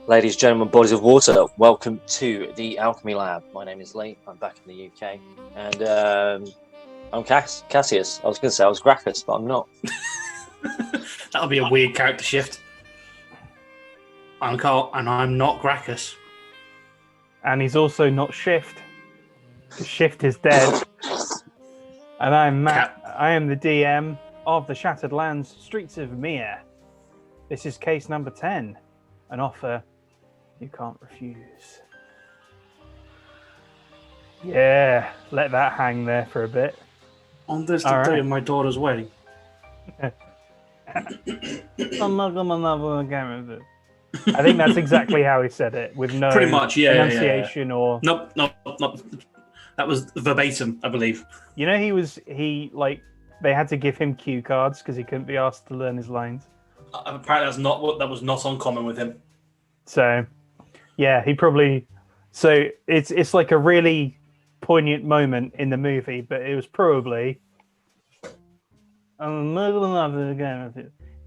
Ladies, gentlemen, bodies of water, welcome to the Alchemy Lab. My name is Lee. I'm back in the UK, and I'm Cassius. I was going to say I was Gracchus, but I'm not. That'll be a weird character shift. I'm Carl, and I'm not Gracchus. And he's also not Shift. Shift is dead. And I'm Matt. I am the DM of the Shattered Lands, Streets of Mihre. This is case number 10. An offer you can't refuse. Yeah, let that hang there for a bit. On this the day of my daughter's wedding. I'm not gonna game it. I think that's exactly how he said it, with no Pretty much, pronunciation or. Nope. That was verbatim, I believe. You know, they had to give him cue cards because he couldn't be asked to learn his lines. Apparently, that was not uncommon with him. So, yeah, he probably. So it's like a really poignant moment in the movie, but it was probably.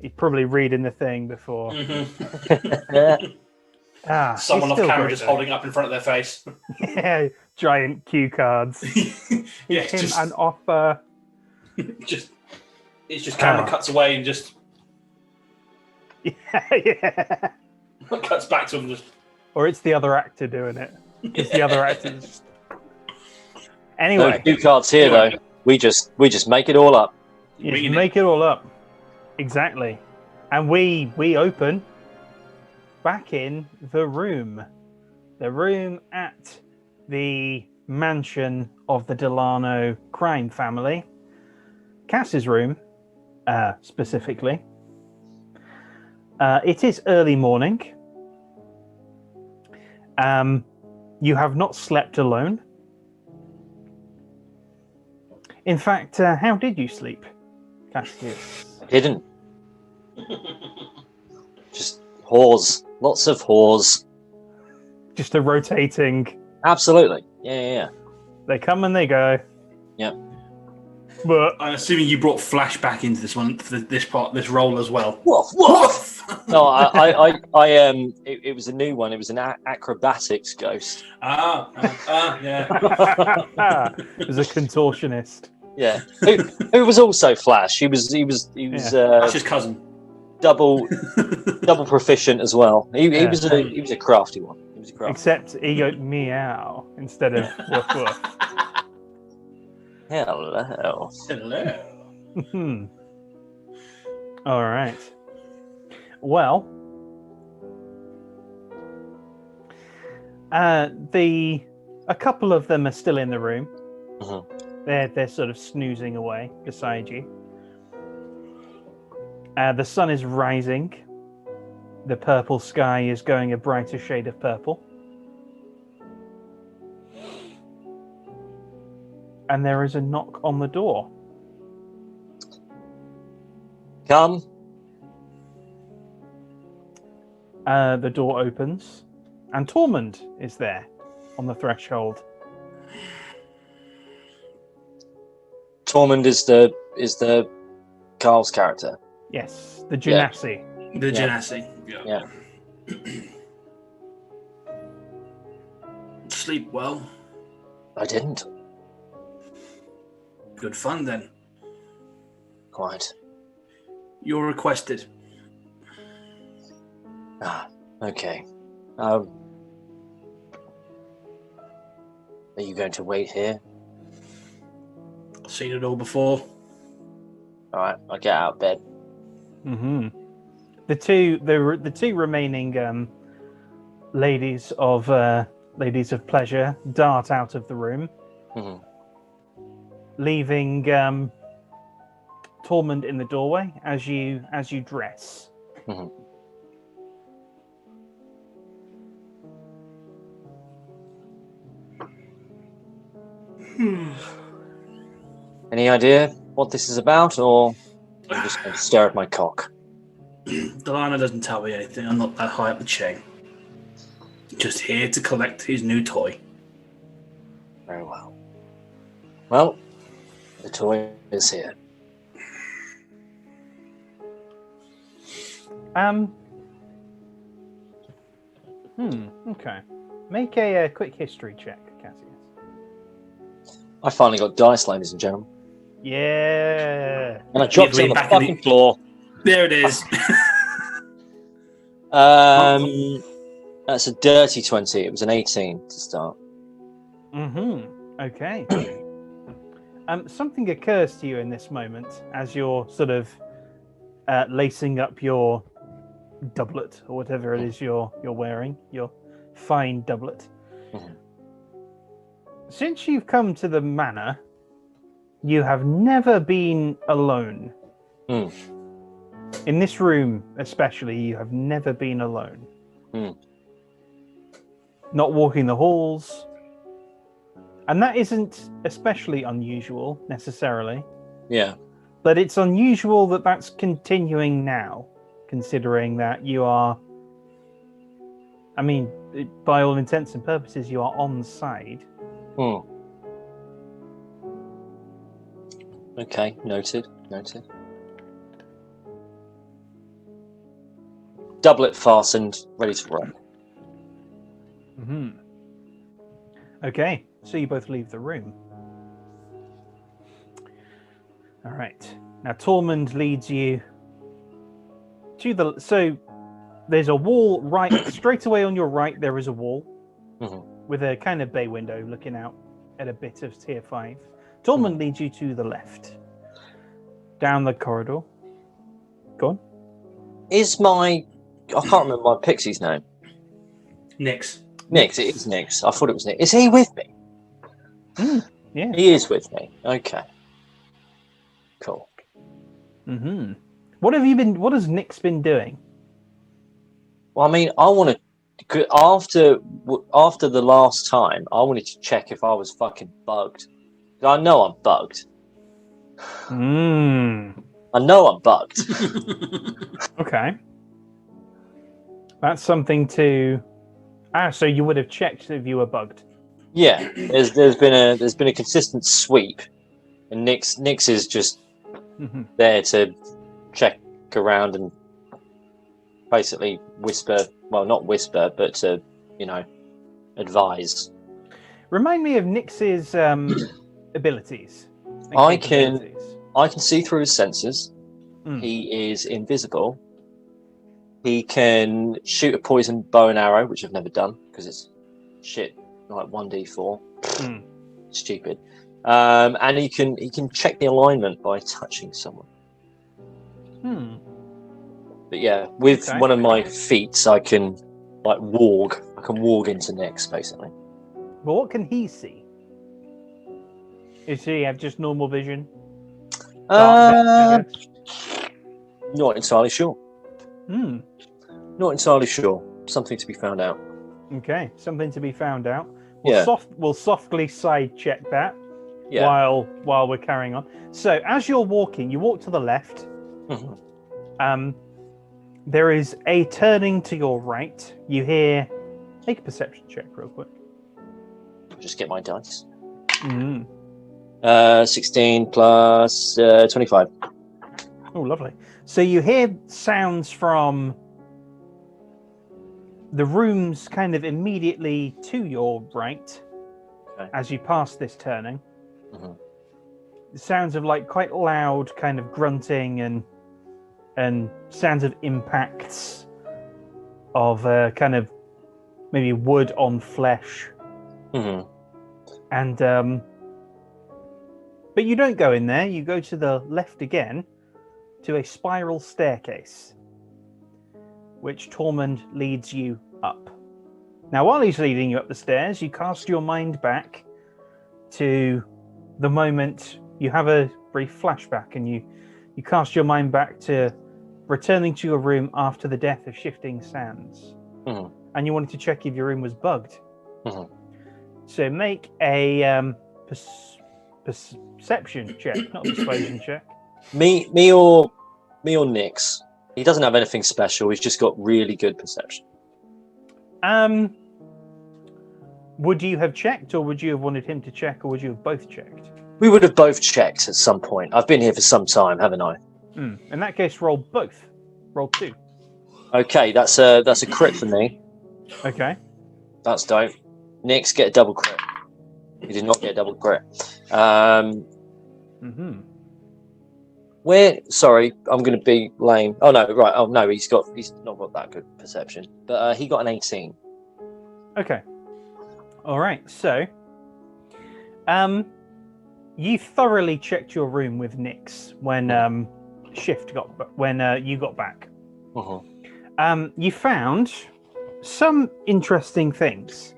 He's probably reading the thing before. Mm-hmm. Someone off camera just holding up in front of their face. Yeah, giant cue cards. Yeah, just an offer. It's just camera cuts away and just. Yeah. Cuts back to him just. Or it's the other actor doing it. It's the other actor. Anyway, no cue cards here though. We just make it all up. You make it all up. Exactly. And we open back in the room. The room at the mansion of the Delano crime family. Cass's room, specifically. It is early morning. You have not slept alone. In fact, how did you sleep, Cassius? I didn't. Just whores. Lots of whores. Just a rotating. Absolutely. Yeah. They come and they go. Yep. But I'm assuming you brought flashback into this one, this role as well. What? No, it was a new one. It was an acrobatics ghost. Yeah. It was a contortionist. Yeah. Who was also Flash. He was That's his cousin. Double proficient as well. He was a crafty one. He was a crafty. Except he goes meow instead of woof woof. Hello. All right. Well, a couple of them are still in the room. Mm-hmm. They're sort of snoozing away beside you. The sun is rising. The purple sky is going a brighter shade of purple. And there is a knock on the door. Come. The door opens, and Tormund is there on the threshold. Tormund is the Carl's character. Yes, the Genasi. Yeah. The Genasi. Yeah. Sleep well. I didn't. Good fun then. Quite. You're requested. Okay. Are you going to wait here? I've seen it all before. All right, I'll get out of bed. Mm-hmm. The two remaining ladies of pleasure dart out of the room, leaving Tormund in the doorway as you dress. Mm-hmm. Any idea what this is about, or I'm just going to stare at my cock? Delano doesn't tell me anything. I'm not that high up the chain. Just here to collect his new toy. Very well. Well, the toy is here. Okay. Make a quick history check, Cassius. I finally got dice, ladies and gentlemen. Yeah. And I dropped it on the back in fucking floor. There it is. That's a dirty 20. It was an 18 to start. Okay. Something occurs to you in this moment as you're sort of lacing up your doublet or whatever it is you're wearing, your fine doublet. Mhm. Since you've come to the manor, you have never been alone. Mm. In this room, especially, you have never been alone. Mm. Not walking the halls. And that isn't especially unusual, necessarily. Yeah. But it's unusual that that's continuing now, considering that you are... I mean, by all intents and purposes, you are on side. Mm. Okay, noted. Doublet fastened, ready to roll. Okay, so you both leave the room. All right. Now Tormund leads you to the... So there's a wall right... straight away on your right, there is a wall with a kind of bay window looking out at a bit of Tier 5. Tormund leads you to the left. Down the corridor. Go on. Is my... I can't remember my pixie's name. Nix. Nix, it is Nix. I thought it was Nix. Is he with me? Yeah. He is with me. Okay. Cool. What has Nix been doing? Well, I mean, I want to... After the last time, I wanted to check if I was fucking bugged. I know I'm bugged. I know I'm bugged. Okay. That's something to... so you would have checked if you were bugged. Yeah, there's been a consistent sweep, and Nix is just there to check around and basically whisper. Well, not whisper, but to advise. Remind me of Nix's abilities. I can see through his senses. He is invisible. He can shoot a poison bow and arrow, which I've never done because it's shit, like 1d4. Stupid. And he can check the alignment by touching someone. But yeah, with one of my feats, I can warg. I can warg into Nix, basically. But what can he see? Does he have just normal vision? Not entirely sure. Not entirely sure. Something to be found out. Okay, something to be found out. We'll softly side check that while we're carrying on. So as you're walking, you walk to the left. There is a turning to your right. You hear... Make a perception check real quick. Just get my dice. 16 plus 25. Oh, lovely. So you hear sounds from the rooms kind of immediately to your right as you pass this turning. The sounds of quite loud kind of grunting and sounds of impacts of kind of maybe wood on flesh. And but you don't go in there. You go to the left again to a spiral staircase, which Tormund leads you up. Now, while he's leading you up the stairs, you cast your mind back to the moment. You have a brief flashback, and you cast your mind back to returning to your room after the death of Shifting Sands. And you wanted to check if your room was bugged. So make a perception check, not a persuasion check. Me or Nix. He doesn't have anything special. He's just got really good perception. Would you have checked, or would you have wanted him to check, or would you have both checked? We would have both checked at some point. I've been here for some time, haven't I? In that case, roll both. Roll 2. Okay, that's a crit for me. Okay. That's dope. Nyx, get a double crit. He did not get a double crit. Sorry, I'm going to be lame. Oh no, right. Oh no, he's not got that good perception. But he got an 18. Okay. All right. So, you thoroughly checked your room with Nyx when you got back. You found some interesting things.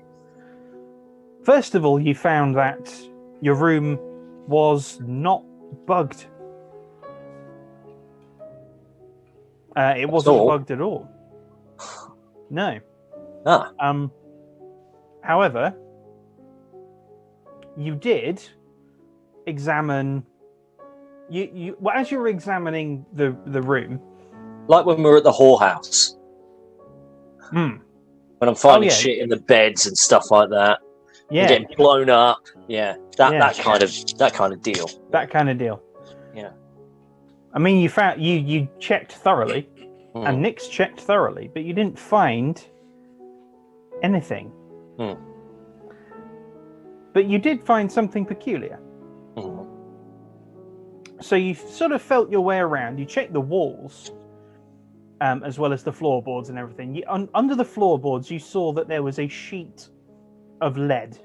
First of all, you found that your room was not bugged. It wasn't bugged at all. No. However, you did examine. As you were examining the room, like when we were at the whorehouse. When I'm finding shit in the beds and stuff like that. Yeah. Getting blown up. Yeah. That kind of deal. That kind of deal. Yeah. I mean, you found you checked thoroughly, and Nyx checked thoroughly, but you didn't find anything. But you did find something peculiar. So you sort of felt your way around. You checked the walls, as well as the floorboards and everything. Under the floorboards, you saw that there was a sheet of lead,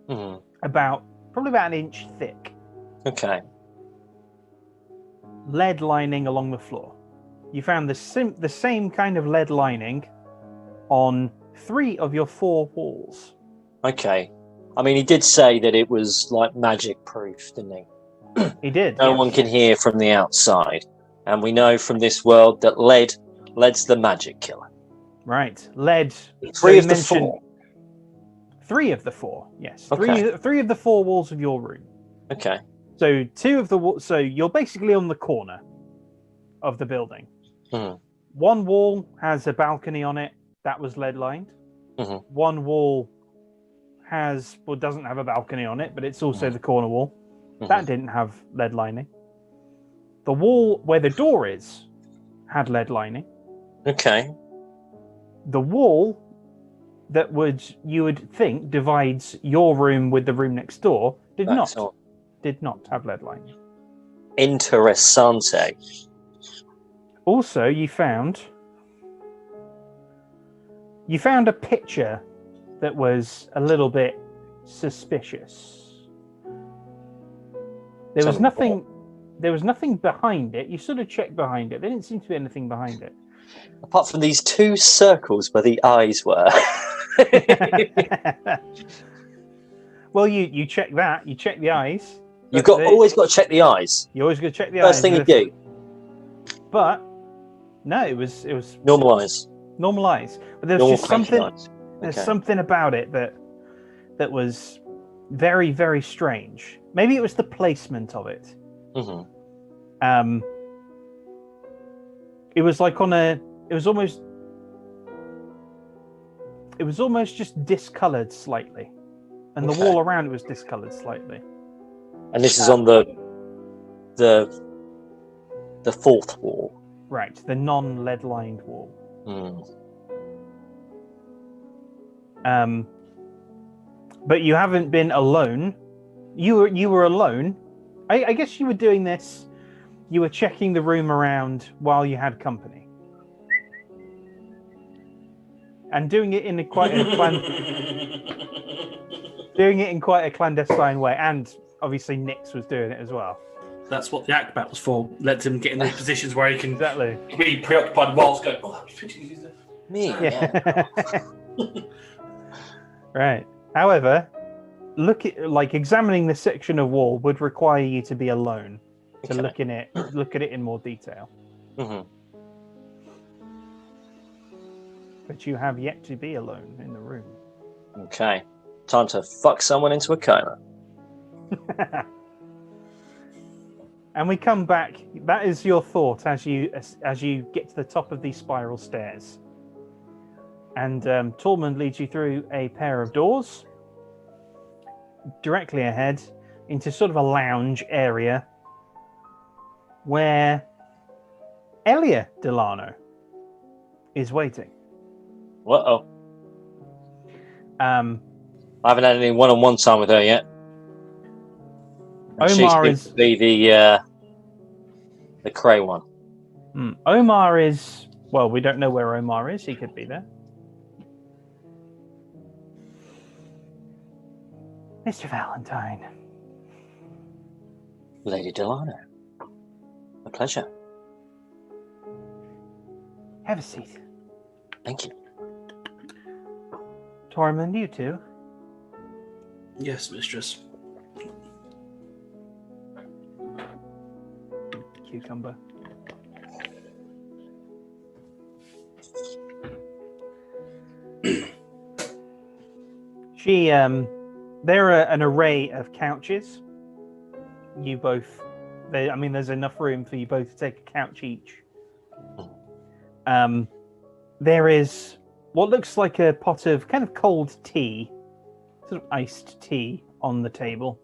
probably about an inch thick. Okay. Lead lining along the floor. You found the same kind of lead lining on 3 of your 4 walls. Okay. I mean, he did say that it was like magic proof, didn't he? He did. No one can hear from the outside. And we know from this world that lead's the magic killer. Right. Lead. 3 of the 4. 3 of the 4, yes. Okay. 3 of the 4 walls of your room. Okay. So 2 of the walls. So you're basically on the corner of the building. One wall has a balcony on it that was lead lined. One wall doesn't have a balcony on it, but it's also the corner wall. That didn't have lead lining. The wall where the door is had lead lining. Okay. The wall that you would think divides your room with the room next door did not have lead lining. Interessante. Also, you found a picture that was a little bit suspicious. There was nothing behind it. You sort of checked behind it. There didn't seem to be anything behind it. Apart from these 2 circles where the eyes were. Well, you check that. You check the eyes. You've always got to check the eyes. You always got to check the eyes. First thing you do. But no, it was normal eyes. Normal eyes. But there's just something. There's something about it that was very, very strange. Maybe it was the placement of it. It was like it was almost just discolored slightly, and the wall around it was discolored slightly. And this is on the 4th wall, right? The non-lead lined wall. But you haven't been alone. You were alone. I guess you were doing this. You were checking the room around while you had company, and doing it in quite a clandestine way. And obviously, Nyx was doing it as well. That's what the acrobat was for. Let him get in those positions where he can exactly be preoccupied whilst going. Oh, me. Yeah. Right. However, examining this section of wall would require you to be alone to look at it in more detail. But you have yet to be alone in the room. Okay. Time to fuck someone into a coma. And we come back. That is your thought as you get to the top of these spiral stairs. And Tormund leads you through a pair of doors directly ahead into sort of a lounge area where Elia Delano is waiting. Uh-oh. Um, I haven't had any one-on-one time with her yet. And Omar she seems is to be the Cray one. Omar is, well, we don't know where Omar is. He could be there. Mr. Valentine. Lady Delano. A pleasure. Have a seat. Thank you. Tormund, you too. Yes, mistress. Cucumber. There are an array of couches. You both, there's enough room for you both to take a couch each. There is what looks like a pot of kind of cold tea, sort of iced tea on the table.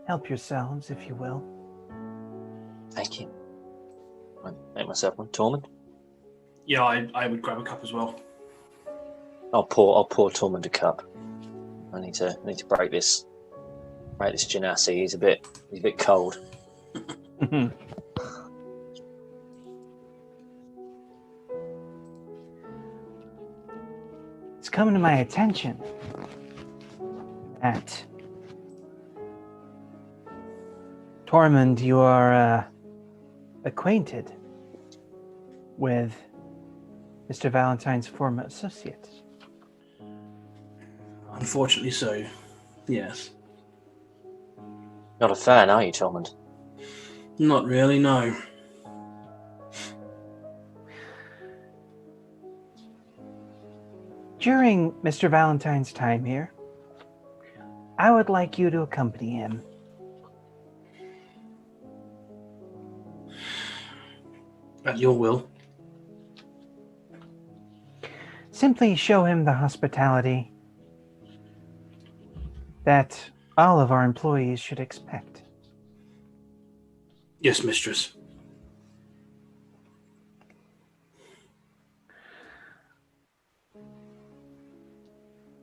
Help yourselves, if you will. Thank you. I'll make myself one. Tormund? Yeah, I would grab a cup as well. I'll pour Tormund a cup. I need to break this Genasi. He's a bit cold. It's come to my attention that Tormund, you are acquainted with Mr. Valentine's former associate. Unfortunately so, yes. Not a fan, are you, Tormund? Not really, no. During Mr. Valentine's time here, I would like you to accompany him. At your will. Simply show him the hospitality that all of our employees should expect. Yes, mistress.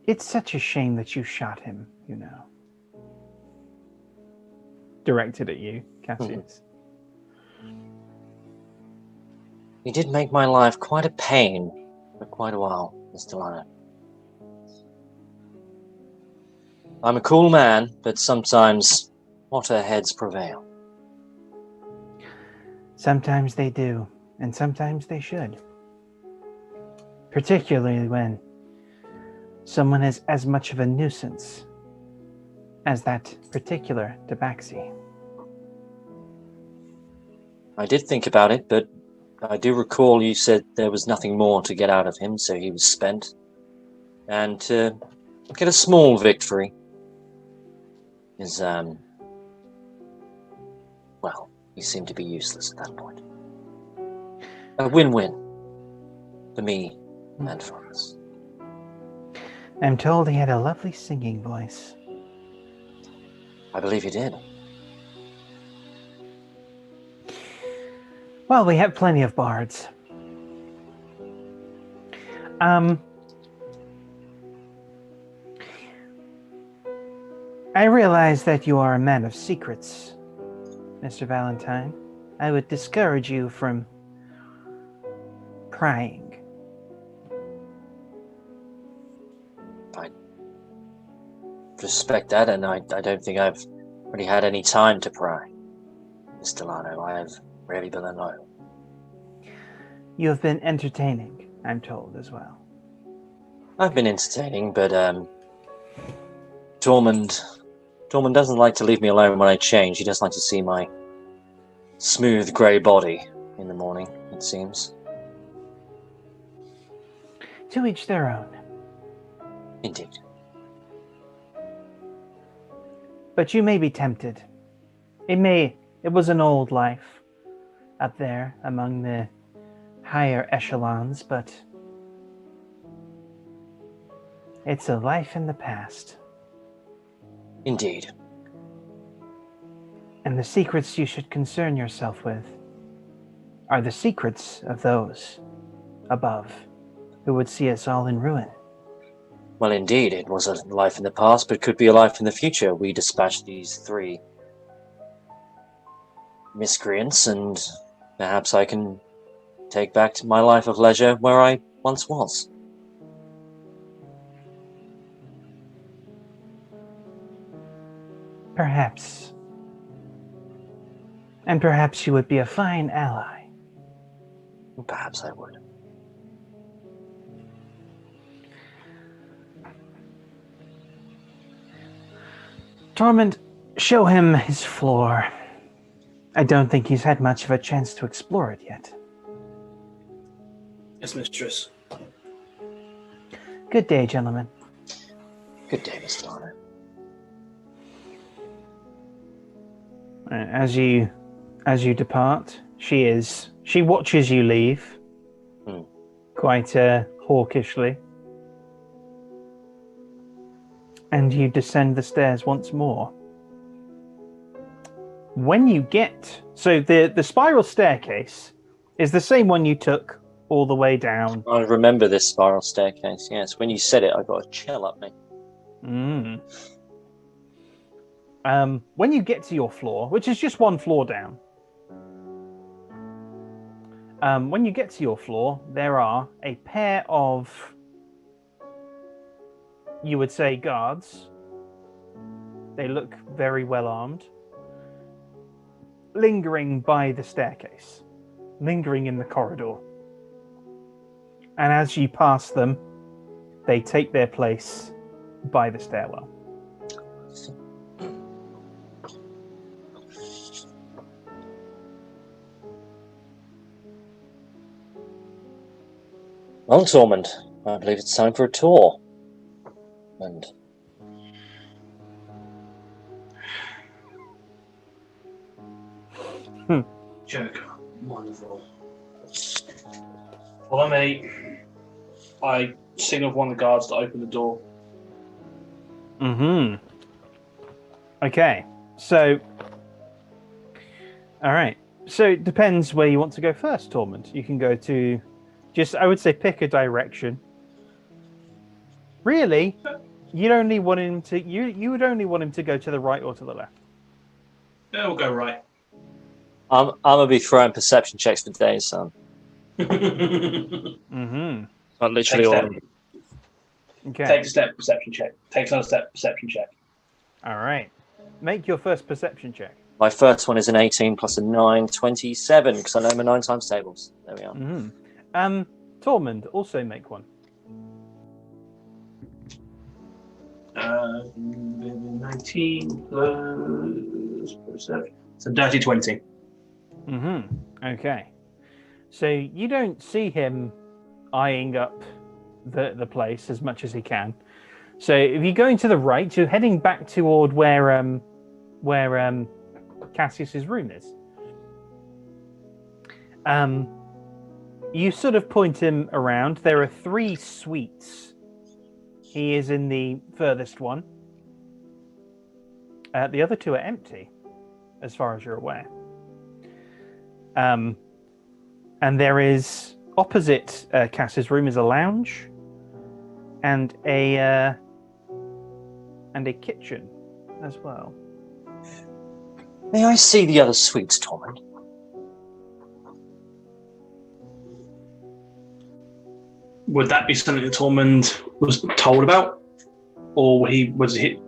It's such a shame that you shot him, you know. Directed at you, Cassius. He did make my life quite a pain for quite a while, Mr. Delano. I'm a cool man, but sometimes hotter heads prevail. Sometimes they do, and sometimes they should. Particularly when someone is as much of a nuisance as that particular Tabaxi. I did think about it, but I do recall you said there was nothing more to get out of him, so he was spent. And to get a small victory is, well, he seemed to be useless at that point. A win-win for me and for us. I'm told he had a lovely singing voice. I believe he did. Well, we have plenty of bards. I realize that you are a man of secrets, Mr. Valentine. I would discourage you from prying. I respect that, and I don't think I've really had any time to pry, Mr. Delano. I have rarely been alone. You have been entertaining, I'm told, as well. I've been entertaining, but Tormund doesn't like to leave me alone when I change. He doesn't like to see my smooth grey body in the morning, it seems. To each their own. Indeed. But you may be tempted. It was an old life up there among the higher echelons, but it's a life in the past. Indeed. And the secrets you should concern yourself with are the secrets of those above. who would see us all in ruin. Well, indeed, it was a life in the past, but could be a life in the future. We dispatched these 3 miscreants, and perhaps I can take back to my life of leisure where I once was. Perhaps. And perhaps you would be a fine ally. Perhaps I would. Tormund, show him his floor. I don't think he's had much of a chance to explore it yet. Yes, mistress. Good day, gentlemen. Good day, Mr. Delano. As you depart, she watches you leave, quite hawkishly, and you descend the stairs once more. When you get the spiral staircase is the same one you took all the way down. I remember this spiral staircase. Yes, when you said it, I got a chill up me. When you get to your floor, which is just one floor down, when you get to your floor, there are a pair of, you would say, guards. They look very well armed, lingering by the staircase, lingering in the corridor. And as you pass them, they take their place by the stairwell. Well, Tormund, I believe it's time for a tour. And Joker, wonderful. Follow me. I signal one of the guards to open the door. Okay, so... Alright, so it depends where you want to go first, Tormund. You can go to... I would say pick a direction. Really, you'd only want him to... You would only want him to go to the right or to the left. Yeah, we'll go right. I'm going to be throwing perception checks for days, son. Not literally all. Okay. Take a step, perception check. Take another step, perception check. All right. Make your first perception check. My first one is an 18 plus a 9, 27, because I know my 9 times tables. There we are. Tormund, also make one. 19 plus 7. So dirty 20. Okay. So you don't see him eyeing up the place as much as he can. So if you're going to the right, you're heading back toward where Cassius's room is. You sort of point him around. There are 3 suites. He is in the furthest one. The other 2 are empty, as far as you're aware. And there is, opposite Cass's room is a lounge and a kitchen as well. May I see the other suites, Tormund? Would that be something that Tormund was told about, or is he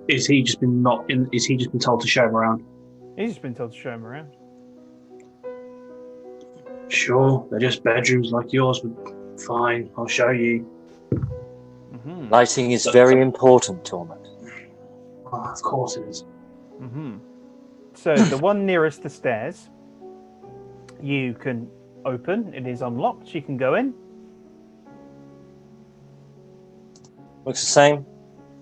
just been told to show him around? He's just been told to show him around. Sure, they're just bedrooms like yours, but fine, I'll show you. Lighting is very important, Tormund. Oh, of course it is. So the one nearest the stairs, you can open. It is unlocked. You can go in. Looks the same.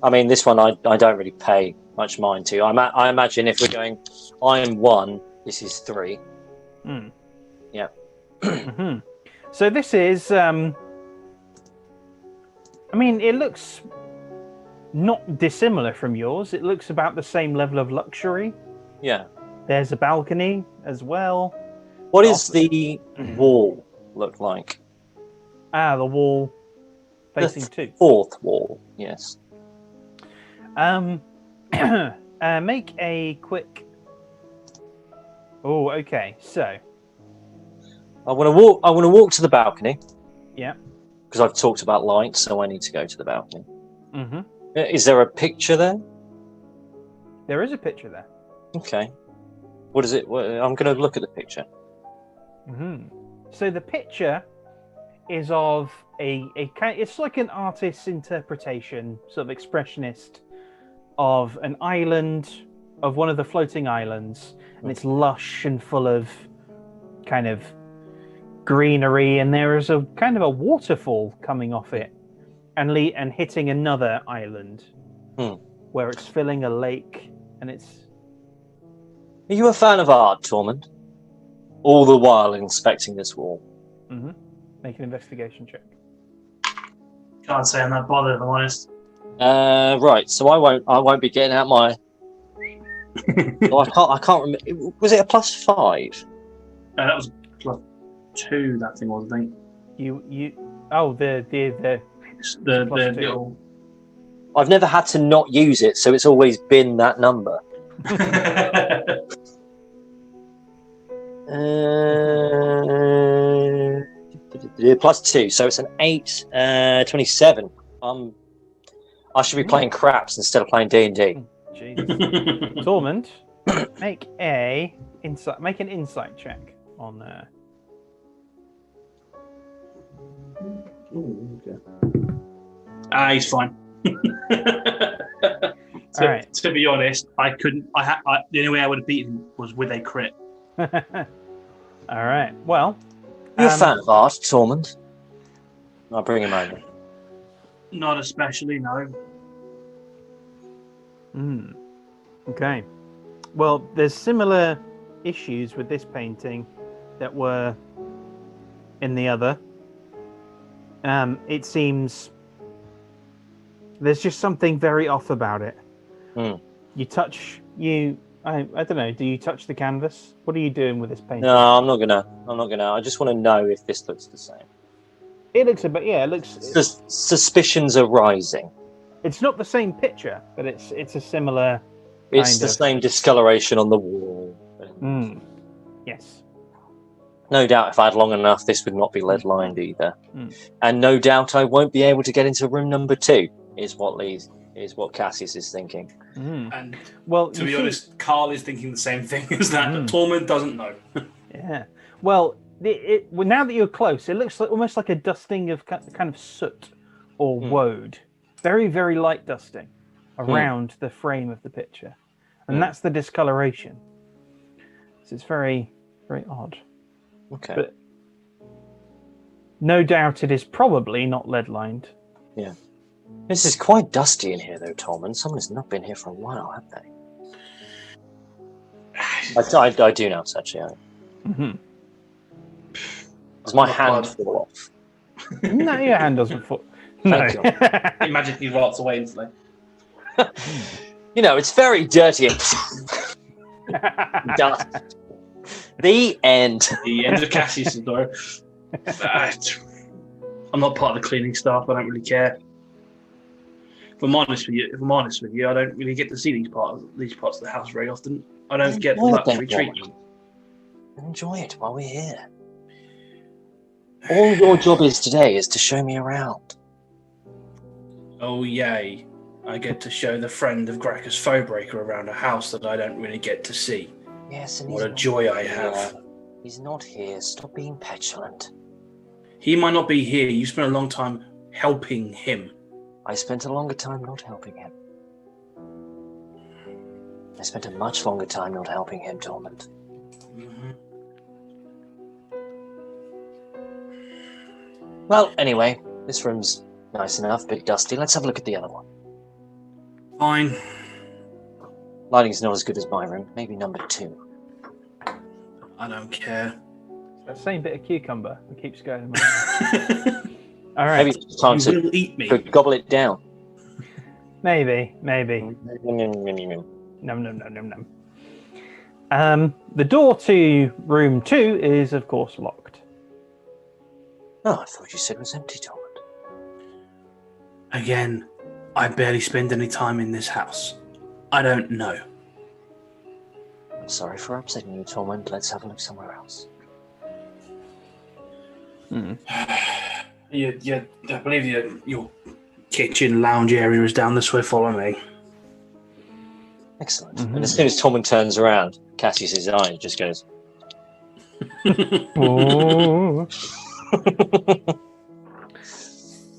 I mean, this one I don't really pay much mind to. I imagine if we're going, I'm 1, this is 3. Yeah. So this is, I mean, it looks not dissimilar from yours. It looks about the same level of luxury. Yeah. There's a balcony as well. What does the wall look like? The wall. facing two. Fourth wall, yes. Make a quick. Oh, okay. So. I want to walk to the balcony. Yeah. Because I've talked about light, so I need to go to the balcony. Mm-hmm. Is there a picture there? There is a picture there. Okay. What is it? I'm going to look at the picture. Mm-hmm. So the picture is of it's like an artist's interpretation, sort of expressionist, of an island, of one of the floating islands, and it's lush and full of kind of greenery, and there is a kind of a waterfall coming off it and hitting another island where it's filling a lake, and it's... Are you a fan of art, Tormund? All the while inspecting this wall. Mm-hmm. Make an investigation check. Can't say I'm not bothered, if I'm honest. Right, so I won't be getting out my... I can't remember. Was it a +5? That was +2, that thing was, I think. The little... I've never had to not use it, so it's always been that number. +2, so it's an 8, 27. I should be playing craps instead of playing D&D. Jesus. Tormund, make an insight check on there. Okay. He's fine. All right. To be honest, I couldn't. The only way I would have beaten him was with a crit. All right. Well, You're a fan of art, Tormund? I'll bring him over. Not especially, no. Okay. Well, there's similar issues with this painting that were in the other. It seems there's just something very off about it. I don't know. Do you touch the canvas? What are you doing with this painting? No, I'm not gonna. I just want to know if this looks the same. It looks a bit. Yeah, it looks. Suspicions are rising. It's not the same picture, but it's a similar. It's the same discoloration on the wall. Yes. No doubt, if I had long enough, this would not be lead lined either. And no doubt, I won't be able to get into room number 2. Is what Cassius is thinking. And well, to be honest, Carl is thinking the same thing as that, but Tormund doesn't know. Yeah. Well, now that you're close, it looks almost like a dusting of kind of soot or woad. Very, very light dusting around the frame of the picture. And that's the discoloration. So it's very, very odd. Okay. But no doubt it is probably not lead-lined. Yeah. This is quite dusty in here, though, Tormund. Someone's not been here for a while, have they? I do know, actually. Does my hand fall off? No, your hand doesn't fall. No. It magically rots away instantly. It's very dirty and dust. The end. The end of Cassius' story. I'm not part of the cleaning staff. I don't really care. If I'm honest with you, I don't really get to see these parts of the house very often. I don't get the luxury treatment. Enjoy it while we're here. All your job is today is to show me around. Oh yay! I get to show the friend of Gracchus Foebreaker around a house that I don't really get to see. Yes, and what a joy I have. He's not here. Stop being petulant. He might not be here. You spent a long time helping him. I spent a longer time not helping him. I spent a much longer time not helping him, Tormund. Well, anyway, this room's nice enough, a bit dusty. Let's have a look at the other one. Fine. Lighting's not as good as my room. Maybe number 2. I don't care. That same bit of cucumber that keeps going. All right. Maybe it's time to eat me. Gobble it down. Maybe. Num. The door to room 2 is, of course, locked. Oh, I thought you said it was empty, Tormund. Again, I barely spend any time in this house. I don't know. I'm sorry for upsetting you, Tormund. Let's have a look somewhere else. I believe your kitchen lounge area is down this way. Follow me. Excellent. And as soon as Tormund turns around, Cassius's eye just goes. Oh.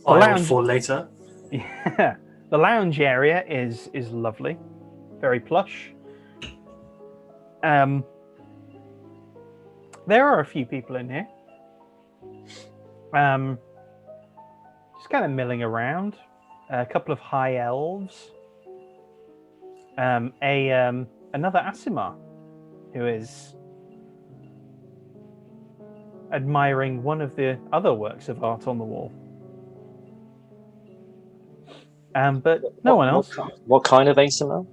Lounge for later. Yeah, the lounge area is lovely, very plush. There are a few people in here. Just kind of milling around. A couple of high elves. Another Aasimar, who is admiring one of the other works of art on the wall. But no one else. What kind of Aasimar?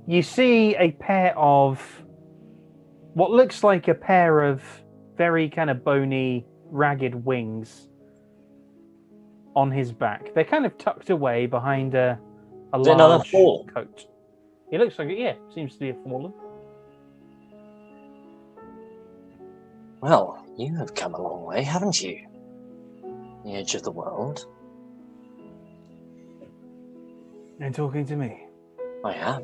You see a pair of what looks like a pair of very kind of bony, ragged wings on his back. They're kind of tucked away behind a large coat. It looks like it, seems to be a fallen. Well, you have come a long way, haven't you? The edge of the world. You're talking to me. I am.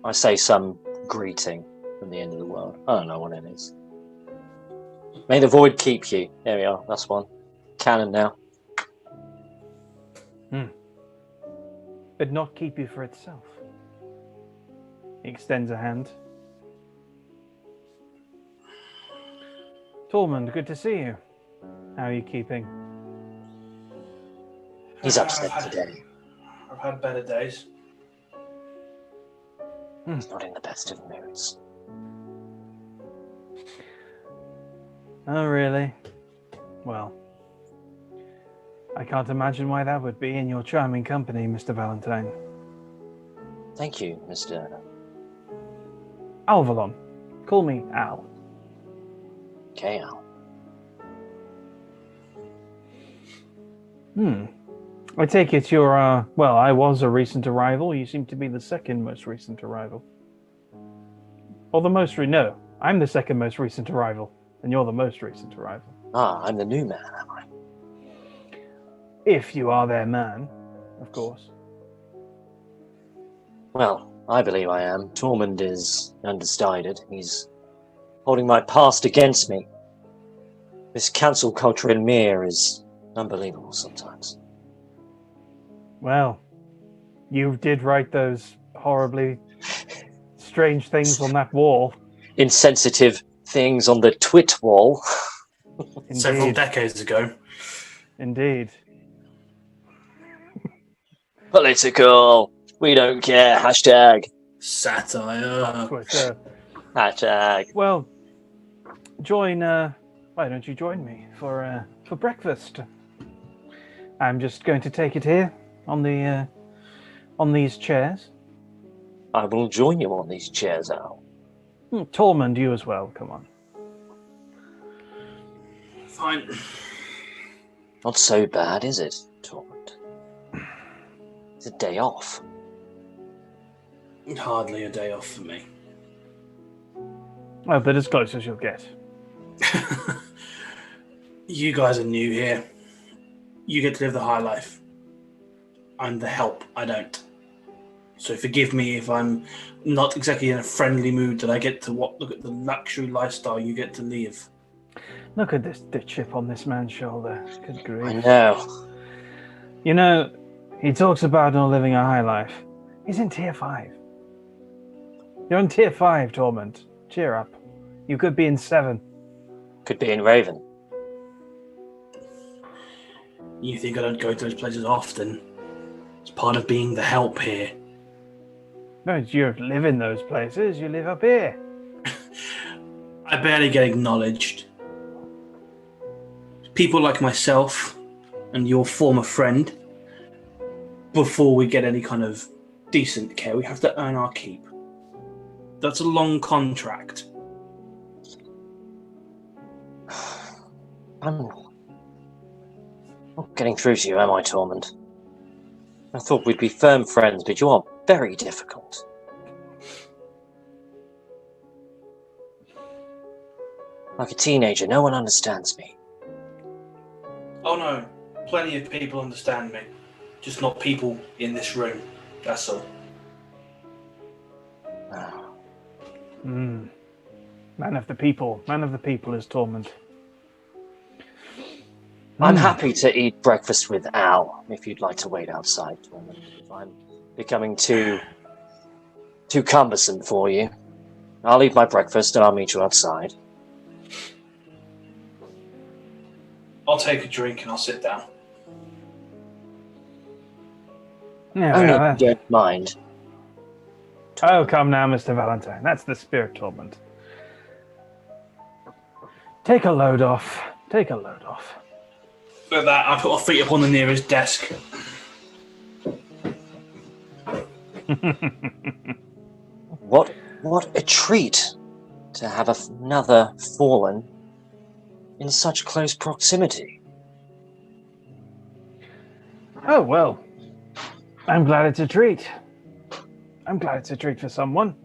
I say some greeting from the end of the world. I don't know what it is. May the void keep you. There we are. That's one. Canon now. But not keep you for itself. He extends a hand. Tormund, good to see you. How are you keeping? He's upset today. I've had better days. He's not in the best of moods. Oh, really? Well, I can't imagine why that would be in your charming company, Mr. Valentine. Thank you, Mr. Alvalon. Call me Al. Okay, Al. I take it you're, well, I was a recent arrival. You seem to be the second most recent arrival. Or the most, no, I'm the second most recent arrival, and you're the most recent arrival. Ah, I'm the new man, am I? If you are their man, of course. Well, I believe I am. Tormund is undecided. He's holding my past against me. This cancel culture in Mihre is unbelievable sometimes. Well, you did write those horribly strange things on that wall. Insensitive things on the twit wall. Several decades ago. Indeed. Political. We don't care. Hashtag. Satire. Twitter. Hashtag. Well, join. Why don't you join me for breakfast? I'm just going to take it here on these chairs. I will join you on these chairs, Al. Tormund, you as well. Come on. Fine. Not so bad, is it, Tormund? It's a day off. Hardly a day off for me. Oh, but as close as you'll get. You guys are new here. You get to live the high life. I'm the help. I don't. So forgive me if I'm not exactly in a friendly mood that I get to look at the luxury lifestyle you get to live. Look at the chip on this man's shoulder. Good grief. I know. You know, he talks about not living a high life. He's in tier 5. You're in tier 5, Tormund. Cheer up. You could be in 7. Could be in Raven. You think I don't go to those places often? It's part of being the help here. No, you live in those places. You live up here. I barely get acknowledged. People like myself and your former friend, before we get any kind of decent care, we have to earn our keep. That's a long contract. I'm Not getting through to you, am I, Tormund? I thought we'd be firm friends, but you are very difficult. Like a teenager, no one understands me. Oh no, plenty of people understand me. Just not people in this room, that's all. Man of the people. Man of the people is Tormund. I'm happy to eat breakfast with Al, if you'd like to wait outside, Tormund. If I'm becoming too cumbersome for you, I'll eat my breakfast and I'll meet you outside. I'll take a drink and I'll sit down. Yeah, Only well, if you don't mind. oh, come now, Mr. Valentine. That's the spirit, Tormund. Take a load off. Take a load off. With that, I put my feet up on the nearest desk. What a treat to have another Fallen in such close proximity. Oh, well. I'm glad it's a treat. I'm glad it's a treat for someone.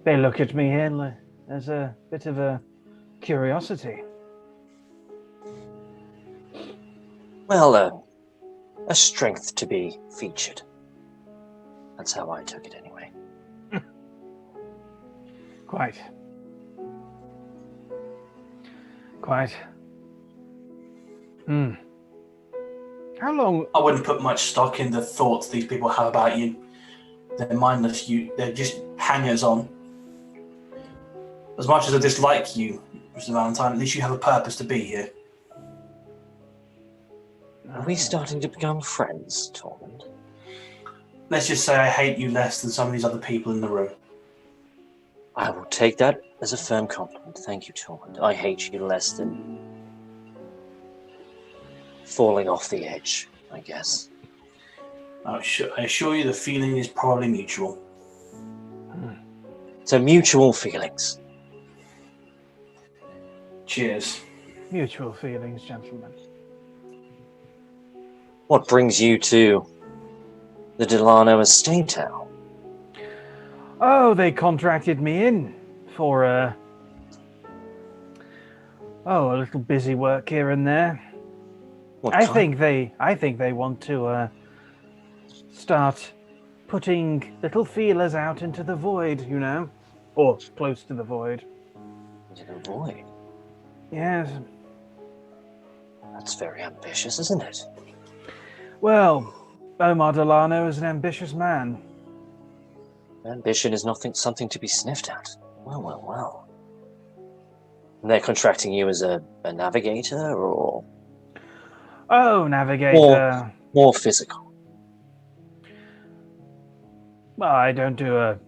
They look at me here and there's a bit of a curiosity. Well, a strength to be featured. That's how I took it anyway. Quite. How long? I wouldn't put much stock in the thoughts these people have about you. They're mindless. They're just hangers-on. As much as I dislike you, Mr. Valentine, at least you have a purpose to be here. Are we starting to become friends, Tormund? Let's just say I hate you less than some of these other people in the room. I will take that as a firm compliment. Thank you, Tormund. I hate you less than falling off the edge, I guess. I assure you the feeling is probably mutual. So mutual feelings. Cheers. Mutual feelings, gentlemen. What brings you to the Delano estate, Al? Oh, they contracted me in for a little busy work here and there. I think they want to start putting little feelers out into the void, you know, or close to the void. Into the void? Yes. That's very ambitious, isn't it? Well, Omar Delano is an ambitious man. Ambition is nothing something to be sniffed at. Well. And they're contracting you as a navigator, or? Oh, navigator. More physical. Well, I don't do a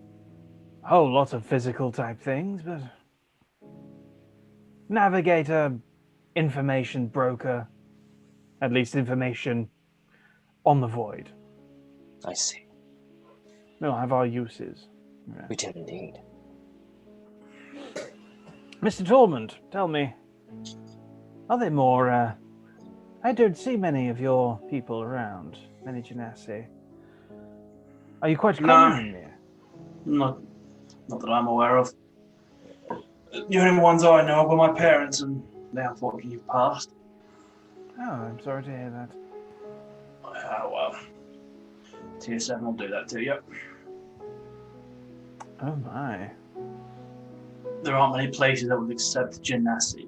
whole lot of physical type things, but navigator, information broker, at least information on the void. I see. We'll have our uses. Yeah. We do indeed. Mr. Tormund, tell me, are there more, I don't see many of your people around, many Genasi. Are you quite common in there? Not that I'm aware of. The only ones I know were my parents, and they unfortunately passed. Oh, I'm sorry to hear that. Well, Tier 7 will do that to you. Oh my. There aren't many places that would accept Genasi.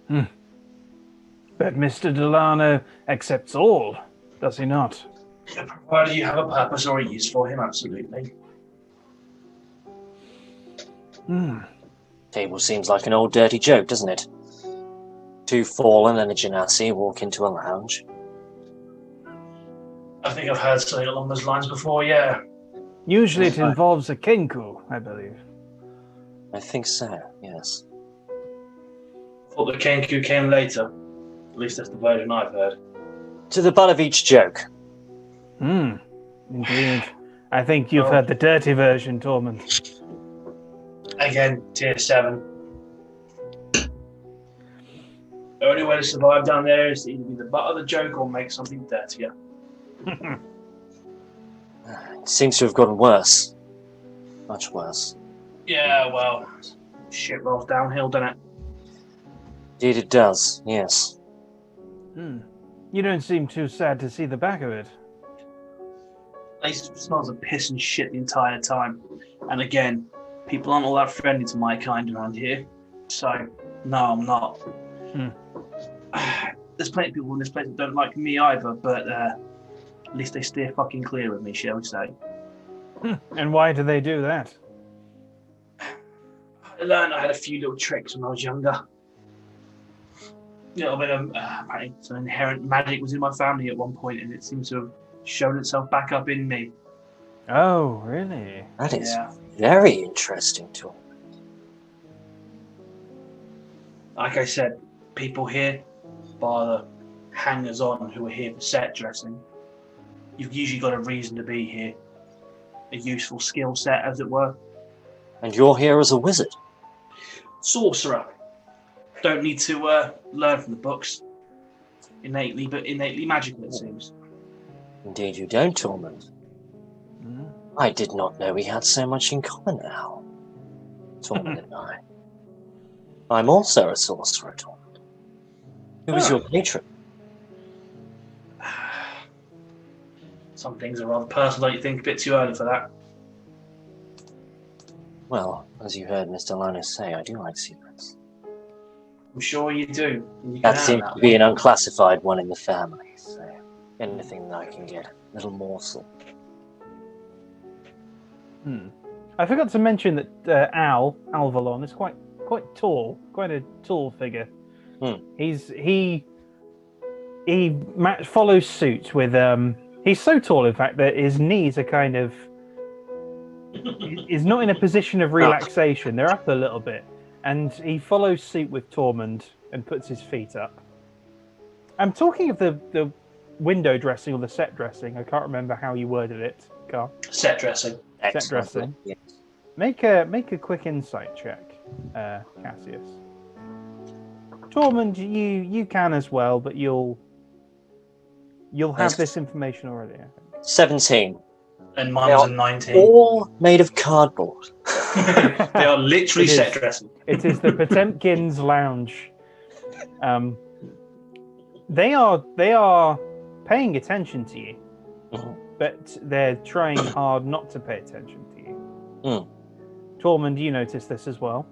But Mr. Delano accepts all, does he not? Provided you have a purpose or a use for him, absolutely. Table seems like an old dirty joke, doesn't it? Two Fallen and a Genasi walk into a lounge. I think I've heard something along those lines before, yeah. Usually it involves a kinku, I believe. I think so, yes. Thought the Kenku came later. At least that's the version I've heard. To the butt of each joke. Indeed. I think you've heard the dirty version, Tormund. Again, Tier 7. The only way to survive down there is to either be the butt of the joke or make something dirtier. It seems to have gotten worse. Much worse. Yeah, well, shit rolls downhill, doesn't it? Indeed it does, yes. You don't seem too sad to see the back of it. It smells of piss and shit the entire time. And again, people aren't all that friendly to my kind around here. So, no, I'm not. There's plenty of people in this place that don't like me either, but at least they steer fucking clear of me, shall we say. And why do they do that? I learned I had a few little tricks when I was younger. A little bit of some inherent magic was in my family at one point, and it seems to have shown itself back up in me. Oh, really? That is very interesting, Tormund. Like I said, people here, bar the hangers-on who are here for set dressing, you've usually got a reason to be here. A useful skill set, as it were. And you're here as a wizard? Sorcerer. Don't need to learn from the books. Innately magical, it seems. Indeed you don't, Tormund. I did not know we had so much in common now. Tormund and I. I'm also a sorcerer, Tormund. Who is your patron? Some things are rather personal, don't you think? A bit too early for that. Well, as you heard Mr. Delano say, I do like secrets. I'm sure you do. That seems to be an unclassified one in the family, so anything that I can get, a little morsel. I forgot to mention that Alvalon, is quite tall, quite a tall figure. He follows suit with he's so tall, in fact, that his knees are kind of is not in a position of relaxation. They're up a little bit, and he follows suit with Tormund and puts his feet up. I'm talking of the window dressing or the set dressing. I can't remember how you worded it, Carl. Set dressing. Excellent. Set dressing. Yes. Make a quick insight check, Cassius. Tormund, you can as well, but you'll have this information already, I think. 17. And mine was a 19. All made of cardboard. They are literally set dressing. It is the Potemkin's lounge. They are paying attention to you, but they're trying hard not to pay attention to you. Tormund, you notice this as well.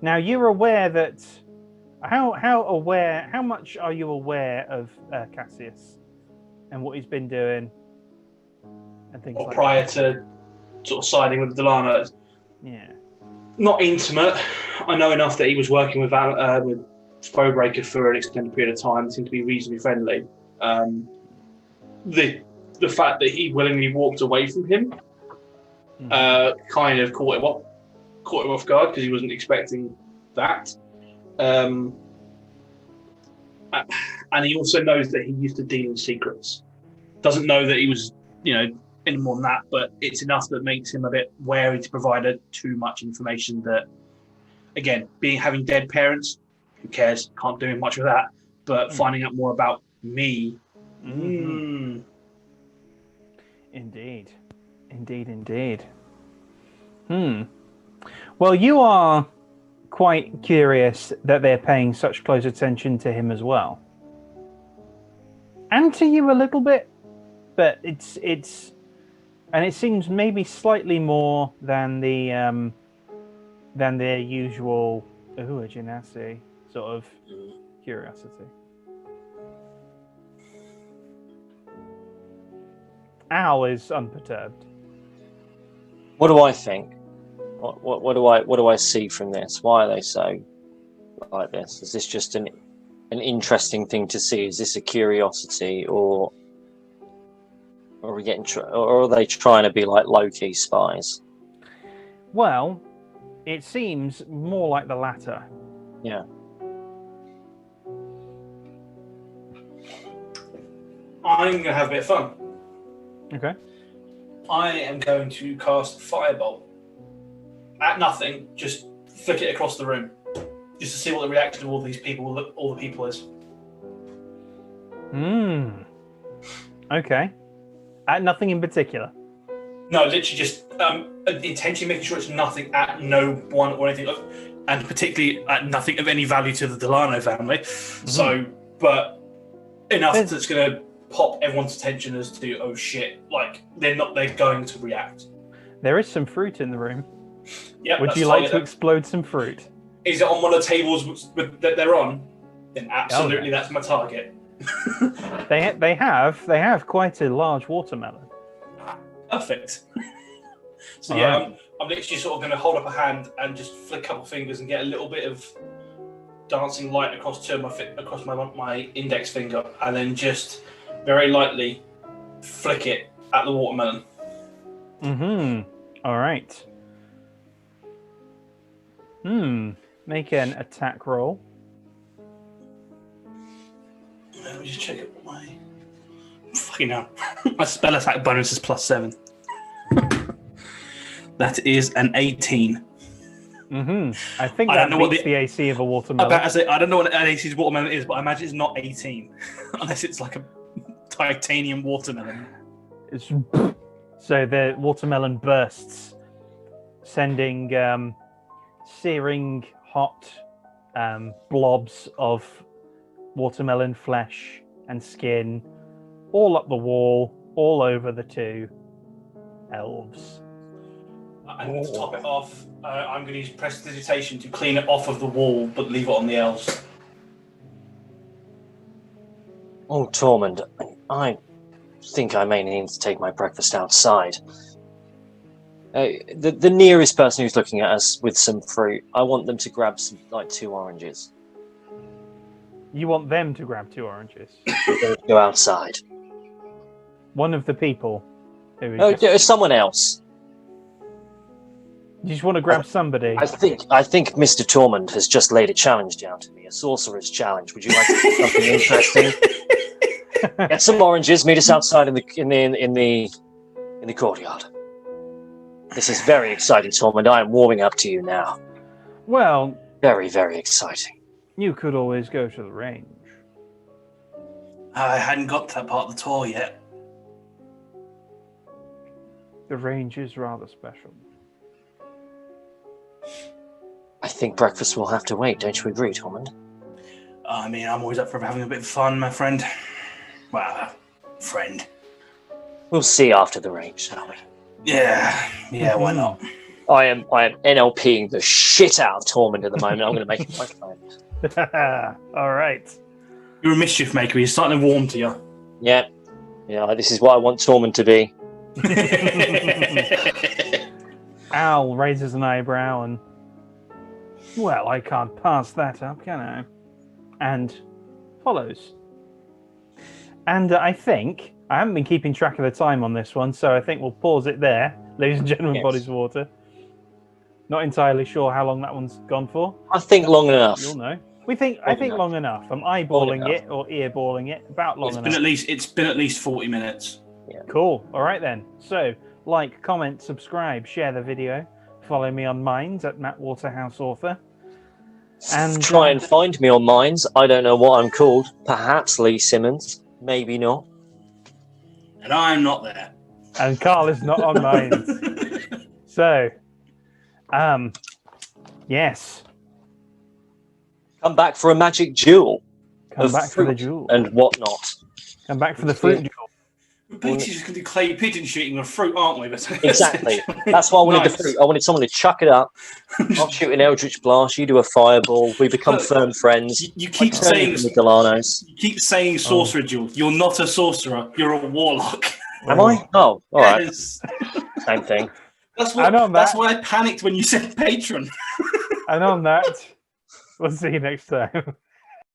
Now you're aware that how much are you aware of Cassius and what he's been doing and things like prior that? to sort of siding with Delano. Yeah. Not intimate. I know enough that he was working with Foebreaker for an extended period of time. Seemed to be reasonably friendly. The fact that he willingly walked away from him kind of caught him off guard because he wasn't expecting that. And he also knows that he used to deal in secrets. Doesn't know that he was, any more than that, but it's enough that makes him a bit wary to provide too much information that, again, having dead parents, who cares? Can't do much with that. But finding out more about me. Indeed. Well, you are quite curious that they're paying such close attention to him as well. And to you a little bit, but it's and it seems maybe slightly more than the usual a Genasi sort of curiosity. Al is unperturbed. What do I think? What do I see from this? Why are they so like this? Is this just an interesting thing to see? Is this a curiosity, or are we getting or are they trying to be like low-key spies? Well, it seems more like the latter. Yeah. I'm going to have a bit of fun. Okay. I am going to cast Firebolt. At nothing, just flick it across the room. just to see what the reaction of all the people is. Okay. Nothing in particular. No, literally just intentionally making sure it's nothing at no one or anything, and particularly at nothing of any value to the Delano family. So, but enough that's going to pop everyone's attention as to, oh shit, like they're going to react. There is some fruit in the room. Yeah. Would you like to explode some fruit? Is it on one of the tables that they're on? Then absolutely, that's my target. They have quite a large watermelon. Perfect. So I'm literally sort of going to hold up a hand and just flick a couple fingers and get a little bit of dancing light across my index finger, and then just very lightly flick it at the watermelon. All right. Make an attack roll. Let me just check it. Fucking hell. My spell attack bonus is +7. That is an 18. I think that beats the AC of a watermelon. I don't know what an AC of watermelon is, but I imagine it's not 18. Unless it's like a titanium watermelon. So the watermelon bursts, sending searing hot blobs of watermelon flesh and skin all up the wall, all over the two elves. And to top it off, I'm going to use prestidigitation to clean it off of the wall, but leave it on the elves. Oh, Tormund, I think I may need to take my breakfast outside. The nearest person who's looking at us with some fruit, I want them to grab 2 oranges. You want them to grab 2 oranges? Go outside. One of the people. Someone else. You just want to grab somebody. I think Mr. Tormund has just laid a challenge down to me, a sorcerer's challenge. Would you like to do something interesting? Get some oranges. Meet us outside in the courtyard. This is very exciting, Tormund. I am warming up to you now. Well, very, very exciting. You could always go to the range. I hadn't got to that part of the tour yet. The range is rather special. I think breakfast will have to wait. Don't you agree, Tormund? I mean, I'm always up for having a bit of fun, my friend. Well, friend. We'll see after the range, shall we? Yeah, why not? I am NLPing the shit out of Tormund at the moment. I'm going to make him my friend. All right. You're a mischief maker. He's starting to warm to you. Yeah. This is what I want Tormund to be. Al raises an eyebrow and, well, I can't pass that up, can I? And follows. And I think, I haven't been keeping track of the time on this one, so I think we'll pause it there, ladies and gentlemen, Bodies of Water. Not entirely sure how long that one's gone for. I think long enough. You'll know. I think long enough. I'm eyeballing it or earballing it. About long enough. It's been at least 40 minutes. Yeah. Cool. All right then. So, like, comment, subscribe, share the video. Follow me on Minds at Matt Waterhouse Author. And try and find me on Minds. I don't know what I'm called. Perhaps Lee Simmons. Maybe not. And I'm not there. And Carl is not on Minds. So, yes. Come back for a magic duel. Come back for the duel. And whatnot. Come back for the fruit duel. We're basically just going to do clay pigeon shooting with fruit, aren't we? Exactly. That's why I wanted the fruit. I wanted someone to chuck it up. I'll shoot an eldritch blast. You do a fireball. We become firm friends. You keep saying the Delanos. You keep saying sorcerer duel. You're not a sorcerer. You're a warlock. Am I? Oh, all right. Yes. Same thing. That's why I panicked when you said patron. And on that, we'll see you next time.